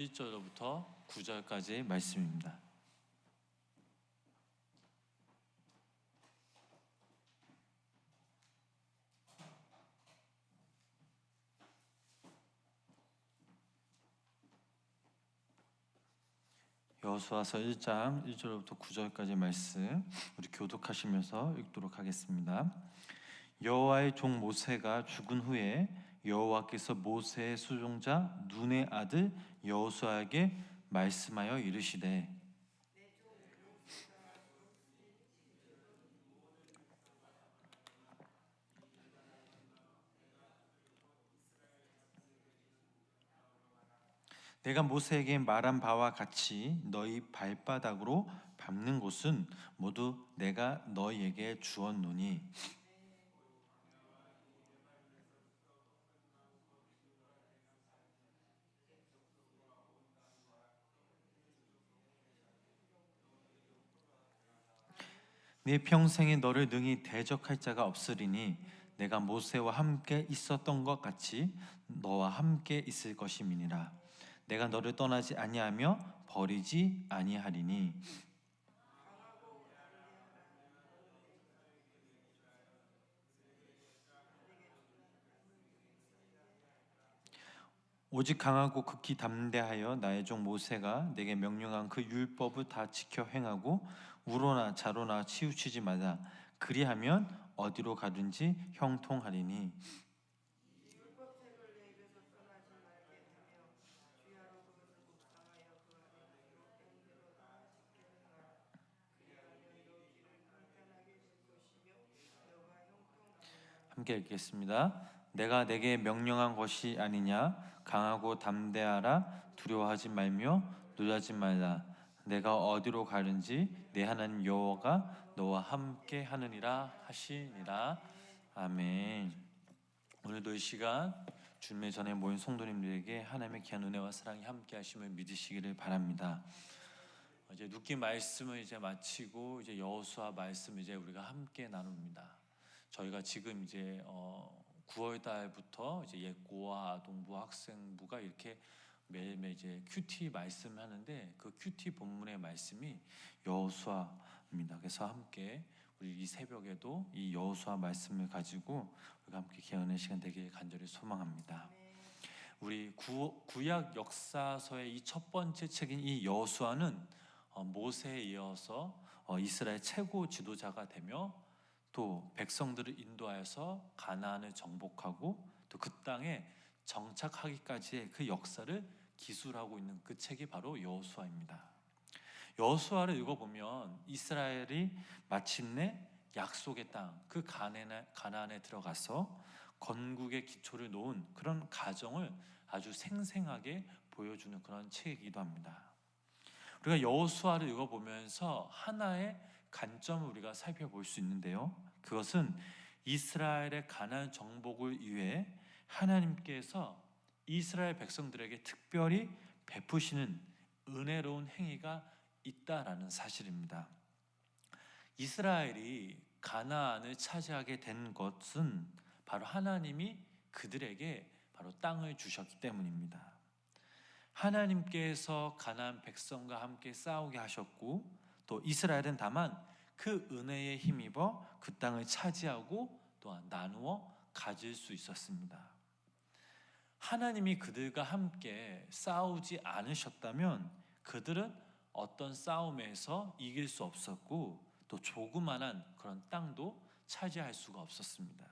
1절부터 9절까지의 말씀입니다. 여호수아서 1장 1절부터 9절까지 말씀 우리 교독하시면서 읽도록 하겠습니다. 여호와의 종 모세가 죽은 후에 여호와께서 모세의 수종자 눈의 아들 여호수아에게 말씀하여 이르시되 내가 모세에게 말한 바와 같이 너희 발바닥으로 밟는 곳은 모두 내가 너희에게 주었노니 네 평생에 너를 능히 대적할 자가 없으리니 내가 모세와 함께 있었던 것 같이 너와 함께 있을 것임이니라. 내가 너를 떠나지 아니하며 버리지 아니하리니 오직 강하고 극히 담대하여 나의 종 모세가 내게 명령한 그 율법을 다 지켜 행하고 우로나 좌로나 치우치지 마라. 그리하면 어디로 가든지 형통하리니 함께 읽겠습니다. 내가 내게 명령한 것이 아니냐? 강하고 담대하라. 두려워하지 말며 놀라지 말라. 내가 어디로 가든지 내 하나님 여호와가 너와 함께 하느니라 하시니라. 아멘. 오늘도 이 시간 주님의 전에 모인 성도님들에게 하나님의 귀한 은혜와 사랑이 함께 하심을 믿으시기를 바랍니다. 이제 눕기 말씀을 이제 마치고 이제 여호수아 말씀 이제 우리가 함께 나눕니다. 저희가 지금 이제 9월 달부터 이제 예고와 아동부 학생부가 이렇게 매일매일 이제 큐티 말씀을 하는데 그 큐티 본문의 말씀이 여호수아입니다. 그래서 함께 우리 이 새벽에도 이 여호수아 말씀을 가지고 우리가 함께 귀한 시간 되길 간절히 소망합니다. 우리 구약 역사서의 이 첫 번째 책인 이 여호수아는 모세에 이어서 이스라엘 최고 지도자가 되며 또 백성들을 인도하여서 가나안을 정복하고 또 그 땅에 정착하기까지의 그 역사를 기술하고 있는 그 책이 바로 여호수아입니다. 여호수아를 읽어보면 이스라엘이 마침내 약속의 땅, 그 가나안에 들어가서 건국의 기초를 놓은 그런 가정을 아주 생생하게 보여주는 그런 책이기도 합니다. 우리가 여호수아를 읽어보면서 하나의 관점을 우리가 살펴볼 수 있는데요. 그것은 이스라엘의 가나안 정복을 위해 하나님께서 이스라엘 백성들에게 특별히 베푸시는 은혜로운 행위가 있다라는 사실입니다. 이스라엘이 가나안을 차지하게 된 것은 바로 하나님이 그들에게 바로 땅을 주셨기 때문입니다. 하나님께서 가나안 백성과 함께 싸우게 하셨고 또 이스라엘은 다만 그 은혜에 힘입어 그 땅을 차지하고 또한 나누어 가질 수 있었습니다. 하나님이 그들과 함께 싸우지 않으셨다면 그들은 어떤 싸움에서 이길 수 없었고 또 조그만한 그런 땅도 차지할 수가 없었습니다.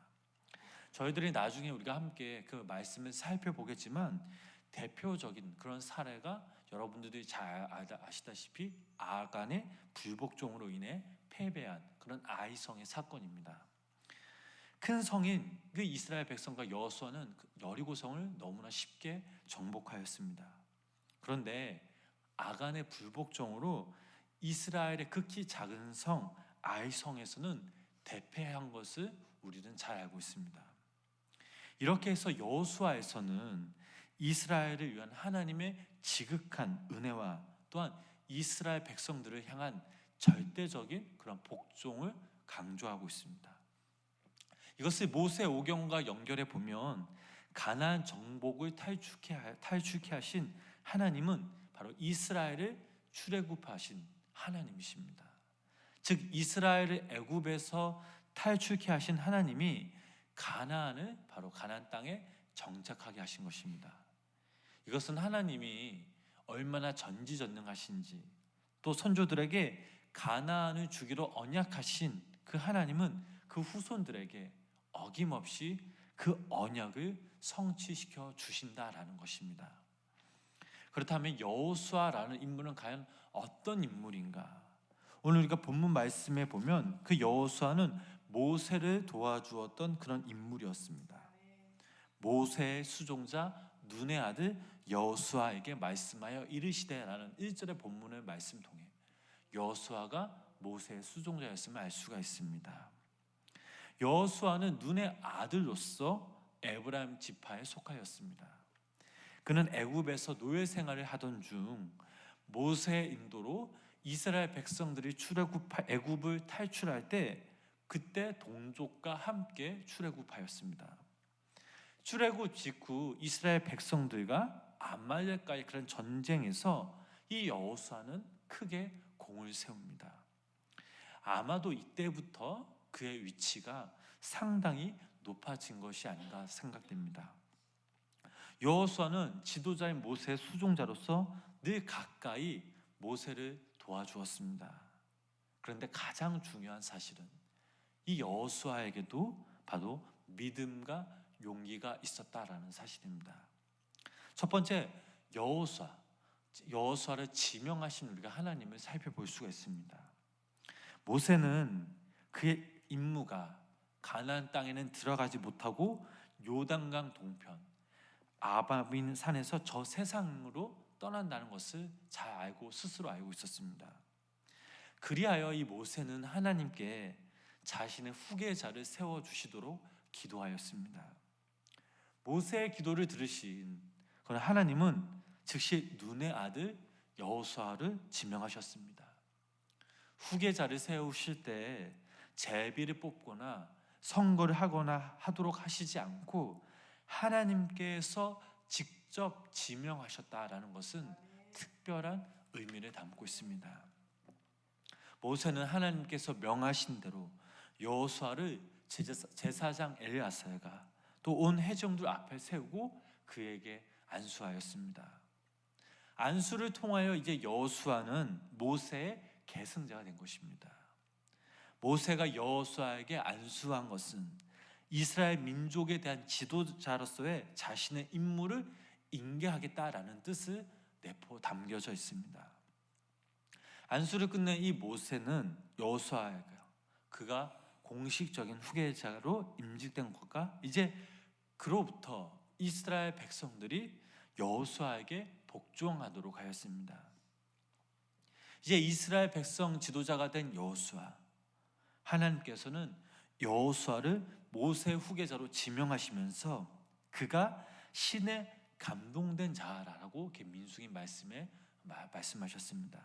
저희들이 나중에 우리가 함께 그 말씀을 살펴보겠지만 대표적인 그런 사례가 여러분들이 잘 아시다시피 아간의 불복종으로 인해 패배한 그런 아이성의 사건입니다. 큰 성인 그 이스라엘 백성과 여호수아는 여리고성을 너무나 쉽게 정복하였습니다. 그런데 아간의 불복종으로 이스라엘의 극히 작은 성 아이성에서는 대패한 것을 우리는 잘 알고 있습니다. 이렇게 해서 여호수아에서는 이스라엘을 위한 하나님의 지극한 은혜와 또한 이스라엘 백성들을 향한 절대적인 그런 복종을 강조하고 있습니다. 이것을 모세 오경과 연결해 보면 가나안 정복을 탈출케 하신 하나님은 바로 이스라엘을 출애굽하신 하나님이십니다. 즉 이스라엘을 애굽에서 탈출케 하신 하나님이 가나안을 바로 가나안 땅에 정착하게 하신 것입니다. 이것은 하나님이 얼마나 전지전능하신지, 또 선조들에게 가나안을 주기로 언약하신 그 하나님은 그 후손들에게 어김없이 그 언약을 성취시켜 주신다라는 것입니다. 그렇다면 여호수아라는 인물은 과연 어떤 인물인가? 오늘 우리가 본문 말씀에 보면 그 여호수아는 모세를 도와주었던 그런 인물이었습니다. 모세의 수종자 눈의 아들 여호수아에게 말씀하여 이르시되라는 1절의 본문의 말씀 통해 여호수아가 모세의 수종자였음을 알 수가 있습니다. 여호수아는 눈의 아들로서 에브라임 지파에 속하였습니다. 그는 애굽에서 노예 생활을 하던 중 모세의 인도로 이스라엘 백성들이 애굽을 탈출할 때 그때 동족과 함께 출애굽하였습니다. 출애굽 직후 이스라엘 백성들과 아말렉과의 그런 전쟁에서 이 여호수아는 크게 공을 세웁니다. 아마도 이때부터 그의 위치가 상당히 높아진 것이 아닌가 생각됩니다. 여호수아는 지도자인 모세의 수종자로서 늘 가까이 모세를 도와주었습니다. 그런데 가장 중요한 사실은 이 여호수아에게도 바로 믿음과 용기가 있었다라는 사실입니다. 첫 번째, 여호수아를 지명하신 우리가 하나님을 살펴볼 수가 있습니다. 모세는 그의 임무가 가나안 땅에는 들어가지 못하고 요단강 동편 아바민 산에서 저 세상으로 떠난다는 것을 잘 알고 스스로 알고 있었습니다. 그리하여 이 모세는 하나님께 자신의 후계자를 세워주시도록 기도하였습니다. 모세의 기도를 들으신 그러나 하나님은 즉시 눈의 아들 여호수아를 지명하셨습니다. 후계자를 세우실 때 제비를 뽑거나 선거를 하거나 하도록 하시지 않고 하나님께서 직접 지명하셨다라는 것은 특별한 의미를 담고 있습니다. 모세는 하나님께서 명하신 대로 여호수아를 제사장 엘리아사가 또 온 회중들 앞에 세우고 그에게 안수하였습니다. 안수를 통하여 이제 여호수아는 모세의 계승자가 된 것입니다. 모세가 여호수아에게 안수한 것은 이스라엘 민족에 대한 지도자로서의 자신의 임무를 인계하겠다라는 뜻을 내포 담겨져 있습니다. 안수를 끝낸 이 모세는 여호수아에게 그가 공식적인 후계자로 임직된 것과 이제 그로부터 이스라엘 백성들이 여호수아에게 복종하도록 하였습니다. 이제 이스라엘 백성 지도자가 된 여호수아, 하나님께서는 여호수아를 모세 후계자로 지명하시면서 그가 신의 감동된 자라고 민수기 말씀에 말씀하셨습니다.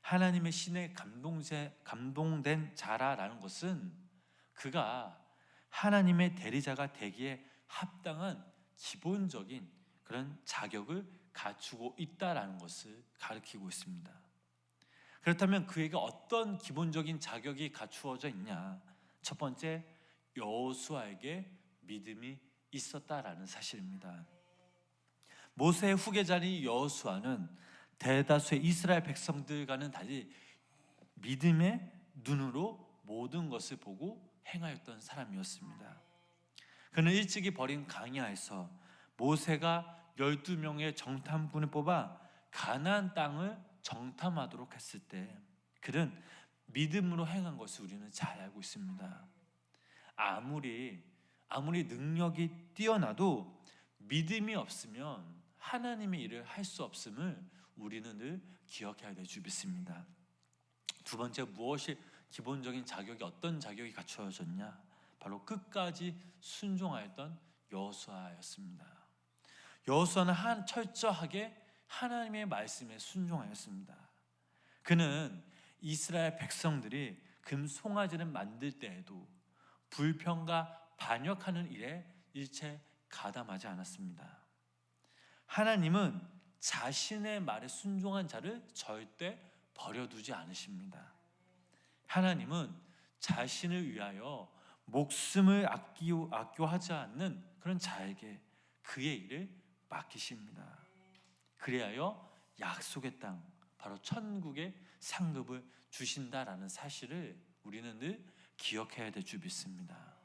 하나님의 신의 감동된 자라라는 것은 그가 하나님의 대리자가 되기에 합당한 기본적인 그런 자격을 갖추고 있다라는 것을 가리키고 있습니다. 그렇다면 그에게 어떤 기본적인 자격이 갖추어져 있냐? 첫 번째, 여호수아에게 믿음이 있었다라는 사실입니다. 모세의 후계자인 여호수아는 대다수의 이스라엘 백성들과는 달리 믿음의 눈으로 모든 것을 보고 행하였던 사람이었습니다. 그는 일찍이 버린 광야에서 모세가 12명의 정탐꾼을 뽑아 가나안 땅을 정탐하도록 했을 때 그는 믿음으로 행한 것을 우리는 잘 알고 있습니다. 아무리 능력이 뛰어나도 믿음이 없으면 하나님의 일을 할 수 없음을 우리는 늘 기억해야 될 줄 믿습니다. 두 번째, 무엇이 기본적인 자격이 어떤 자격이 갖추어졌냐? 바로 끝까지 순종하였던 여호수아였습니다. 여호수아는 철저하게 하나님의 말씀에 순종하였습니다. 그는 이스라엘 백성들이 금송아지를 만들 때에도 불평과 반역하는 일에 일체 가담하지 않았습니다. 하나님은 자신의 말에 순종한 자를 절대 버려두지 않으십니다. 하나님은 자신을 위하여 목숨을 아껴하지 않는 그런 자에게 그의 일을 맡기십니다. 그리하여 약속의 땅, 바로 천국의 상급을 주신다라는 사실을 우리는 늘 기억해야 될 줄 믿습니다.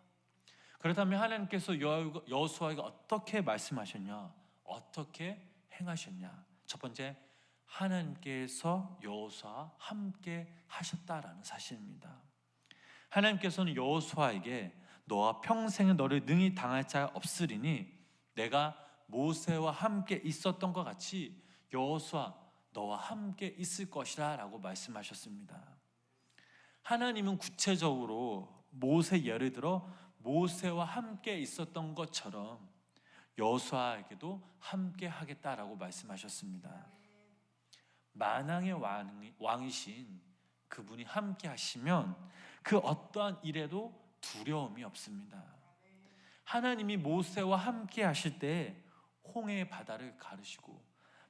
그렇다면 하나님께서 여호수아에게 어떻게 말씀하셨냐? 어떻게 행하셨냐? 첫 번째, 하나님께서 여호수아와 함께 하셨다라는 사실입니다. 하나님께서는 여호수아에게 너와 평생에 너를 능히 당할 자 없으리니 내가 모세와 함께 있었던 것 같이 여호수아 너와 함께 있을 것이라 라고 말씀하셨습니다. 하나님은 구체적으로 모세 예를 들어 모세와 함께 있었던 것처럼 여호수아에게도 함께 하겠다라고 말씀하셨습니다. 만왕의 왕이신 그분이 함께 하시면 그 어떠한 일에도 두려움이 없습니다. 하나님이 모세와 함께 하실 때 홍해의 바다를 가르시고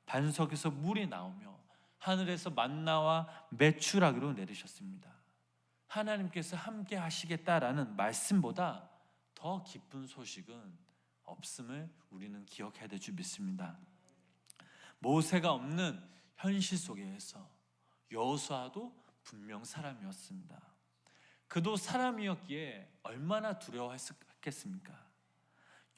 반석에서 물이 나오며 하늘에서 만나와 메추라기로 내리셨습니다. 하나님께서 함께 하시겠다라는 말씀보다 더 기쁜 소식은 없음을 우리는 기억해야 될 줄 믿습니다. 모세가 없는 현실 속에서 여호수아도 분명 사람이었습니다. 그도 사람이었기에 얼마나 두려워했겠습니까?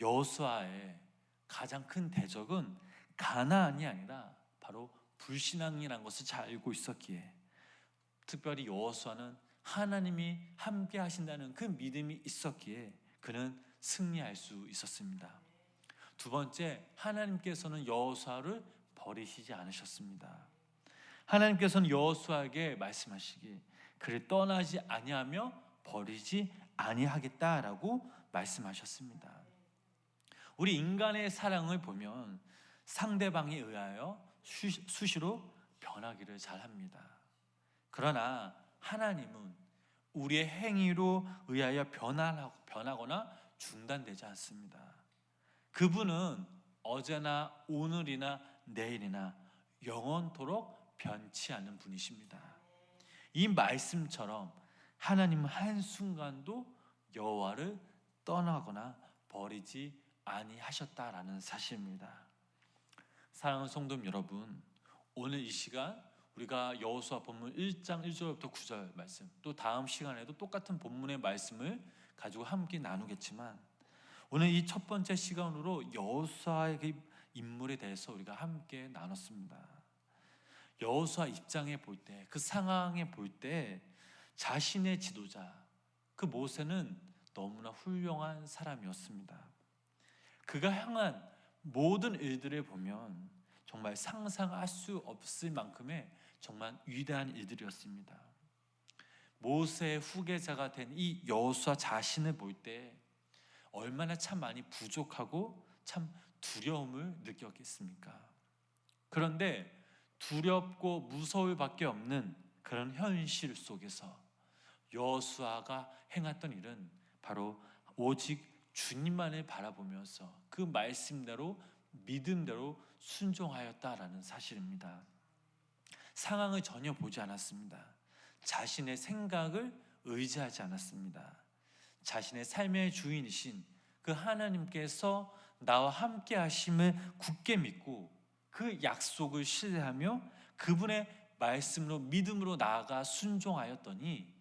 여호수아의 가장 큰 대적은 가나안이 아니라 바로 불신앙이라는 것을 잘 알고 있었기에, 특별히 여호수아는 하나님이 함께 하신다는 그 믿음이 있었기에 그는 승리할 수 있었습니다. 두 번째, 하나님께서는 여호수아를 버리시지 않으셨습니다. 하나님께서는 여호수아에게 말씀하시기 그를 떠나지 아니하며 버리지 아니하겠다라고 말씀하셨습니다. 우리 인간의 사랑을 보면 상대방에 의하여 수시로 변하기를 잘합니다. 그러나 하나님은 우리의 행위로 의하여 변하거나 중단되지 않습니다. 그분은 어제나 오늘이나 내일이나 영원토록 변치 않는 분이십니다. 이 말씀처럼 하나님은 한순간도 여호와를 떠나거나 버리지 아니하셨다라는 사실입니다. 사랑하는 성도 여러분, 오늘 이 시간 우리가 여호수아 본문 1장 1절부터 9절 말씀, 또 다음 시간에도 똑같은 본문의 말씀을 가지고 함께 나누겠지만, 오늘 이 첫 번째 시간으로 여호수아의 인물에 대해서 우리가 함께 나눴습니다. 여호수아 입장에 볼 때, 그 상황에 볼 때 자신의 지도자 그 모세는 너무나 훌륭한 사람이었습니다. 그가 향한 모든 일들을 보면 정말 상상할 수 없을 만큼의 정말 위대한 일들이었습니다. 모세의 후계자가 된 이 여호수아 자신을 볼 때 얼마나 참 많이 부족하고 참 두려움을 느꼈겠습니까? 그런데 두렵고 무서울 밖에 없는 그런 현실 속에서 여호수아가 행했던 일은 바로 오직 주님만을 바라보면서 그 말씀대로 믿음대로 순종하였다라는 사실입니다. 상황을 전혀 보지 않았습니다. 자신의 생각을 의지하지 않았습니다. 자신의 삶의 주인이신 그 하나님께서 나와 함께 하심을 굳게 믿고 그 약속을 신뢰하며 그분의 말씀으로 믿음으로 나아가 순종하였더니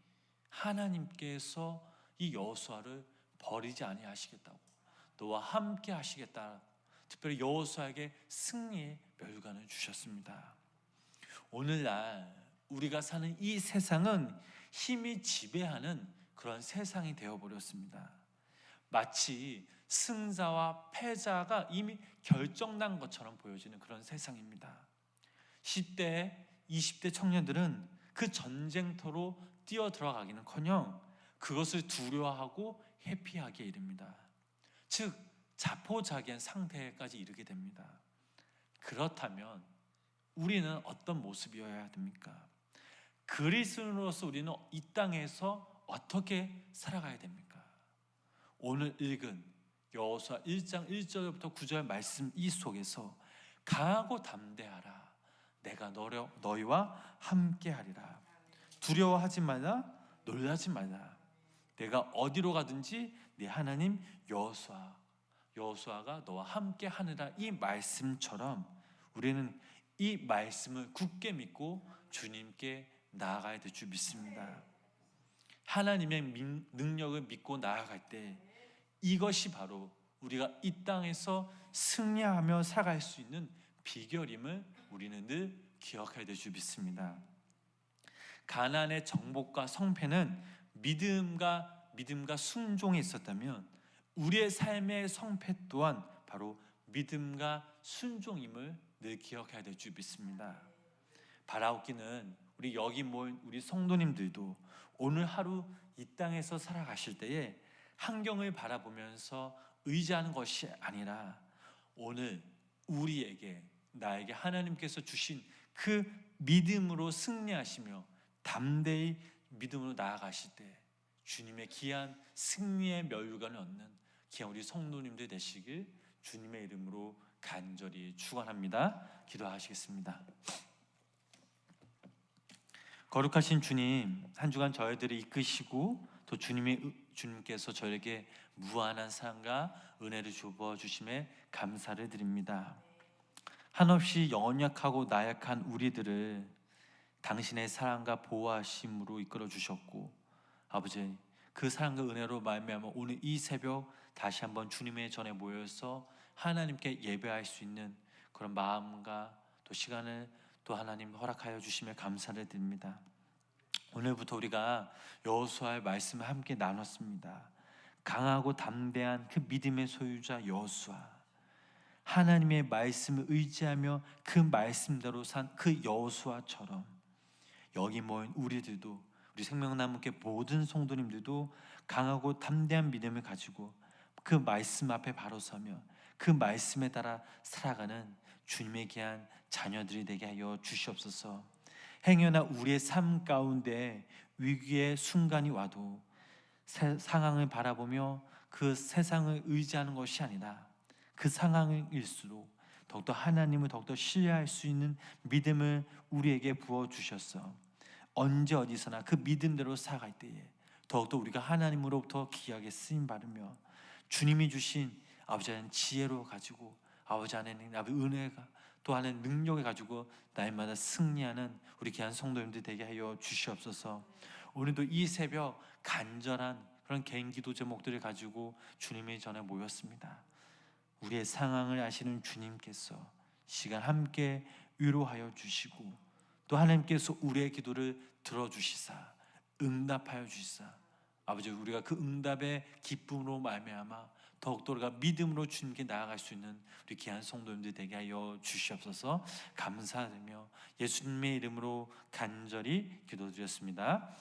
하나님께서 이 여호수아를 버리지 아니하시겠다고, 너와 함께 하시겠다, 특별히 여호수아에게 승리의 멸관을 주셨습니다. 오늘날 우리가 사는 이 세상은 힘이 지배하는 그런 세상이 되어버렸습니다. 마치 승자와 패자가 이미 결정난 것처럼 보여지는 그런 세상입니다. 10대, 20대 청년들은 그 전쟁터로 뛰어들어가기는커녕 그것을 두려워하고 회피하기에 이릅니다. 즉 자포자기한 상태까지 이르게 됩니다. 그렇다면 우리는 어떤 모습이어야 됩니까? 그리스도인으로서 우리는 이 땅에서 어떻게 살아가야 됩니까? 오늘 읽은 여호수아 1장 1절부터 9절 말씀 이 속에서 강하고 담대하라. 내가 너희와 함께하리라. 두려워하지 말라. 놀라지 말라. 내가 어디로 가든지 네 하나님 여호수아가 너와 함께하느라. 이 말씀처럼 우리는 이 말씀을 굳게 믿고 주님께 나아가야 될 줄 믿습니다. 하나님의 능력을 믿고 나아갈 때 이것이 바로 우리가 이 땅에서 승리하며 살아갈 수 있는 비결임을 우리는 늘 기억해야 될 줄 믿습니다. 가나안의 정복과 성패는 믿음과 순종이 있었다면 우리의 삶의 성패 또한 바로 믿음과 순종임을 늘 기억해야 될 줄 믿습니다. 바라옵기는 우리 여기 모인 우리 성도님들도 오늘 하루 이 땅에서 살아가실 때에 환경을 바라보면서 의지하는 것이 아니라 오늘 나에게 하나님께서 주신 그 믿음으로 승리하시며 담대히 믿음으로 나아가실 때 주님의 귀한 승리의 멸류관을 얻는 귀한 우리 성도님들 되시길 주님의 이름으로 간절히 축원합니다. 기도하시겠습니다. 거룩하신 주님, 한 주간 저희들을 이끄시고 또 주님께서 저에게 무한한 사랑과 은혜를 주어 주심에 감사를 드립니다. 한없이 연약하고 나약한 우리들을 당신의 사랑과 보호하심으로 이끌어 주셨고, 아버지 그 사랑과 은혜로 말미암아 오늘 이 새벽 다시 한번 주님의 전에 모여서 하나님께 예배할 수 있는 그런 마음과 또 시간을 또 하나님 허락하여 주심에 감사를 드립니다. 오늘부터 우리가 여호수아의 말씀을 함께 나눴습니다. 강하고 담대한 그 믿음의 소유자 여호수아, 하나님의 말씀을 의지하며 그 말씀대로 산 그 여호수아처럼 여기 모인 우리들도, 우리 생명나무교회 모든 성도님들도 강하고 담대한 믿음을 가지고 그 말씀 앞에 바로 서며 그 말씀에 따라 살아가는 주님의 귀한 자녀들이 되게 하여 주시옵소서. 행여나 우리의 삶 가운데 위기의 순간이 와도 상황을 바라보며 그 세상을 의지하는 것이 아니라 그 상황일수록 더욱더 하나님을 더욱더 신뢰할 수 있는 믿음을 우리에게 부어주셨어. 언제 어디서나 그 믿음대로 살아갈 때에 더욱더 우리가 하나님으로부터 귀하게 쓰임받으며 주님이 주신 아버지 하나님 지혜로 가지고 아버지 하나님 은혜가 또 하나님 능력을 가지고 날마다 승리하는 우리 귀한 성도님들 되게 하여 주시옵소서. 오늘도 이 새벽 간절한 그런 개인 기도 제목들을 가지고 주님의 전에 모였습니다. 우리의 상황을 아시는 주님께서 시간 함께 위로하여 주시고 또 하나님께서 우리의 기도를 들어주시사 응답하여 주시사 아버지 우리가 그 응답의 기쁨으로 말미암아 더욱더 우리가 믿음으로 주님께 나아갈 수 있는 우리 귀한 성도님들 되게 하여 주시옵소서. 감사드리며 예수님의 이름으로 간절히 기도드렸습니다.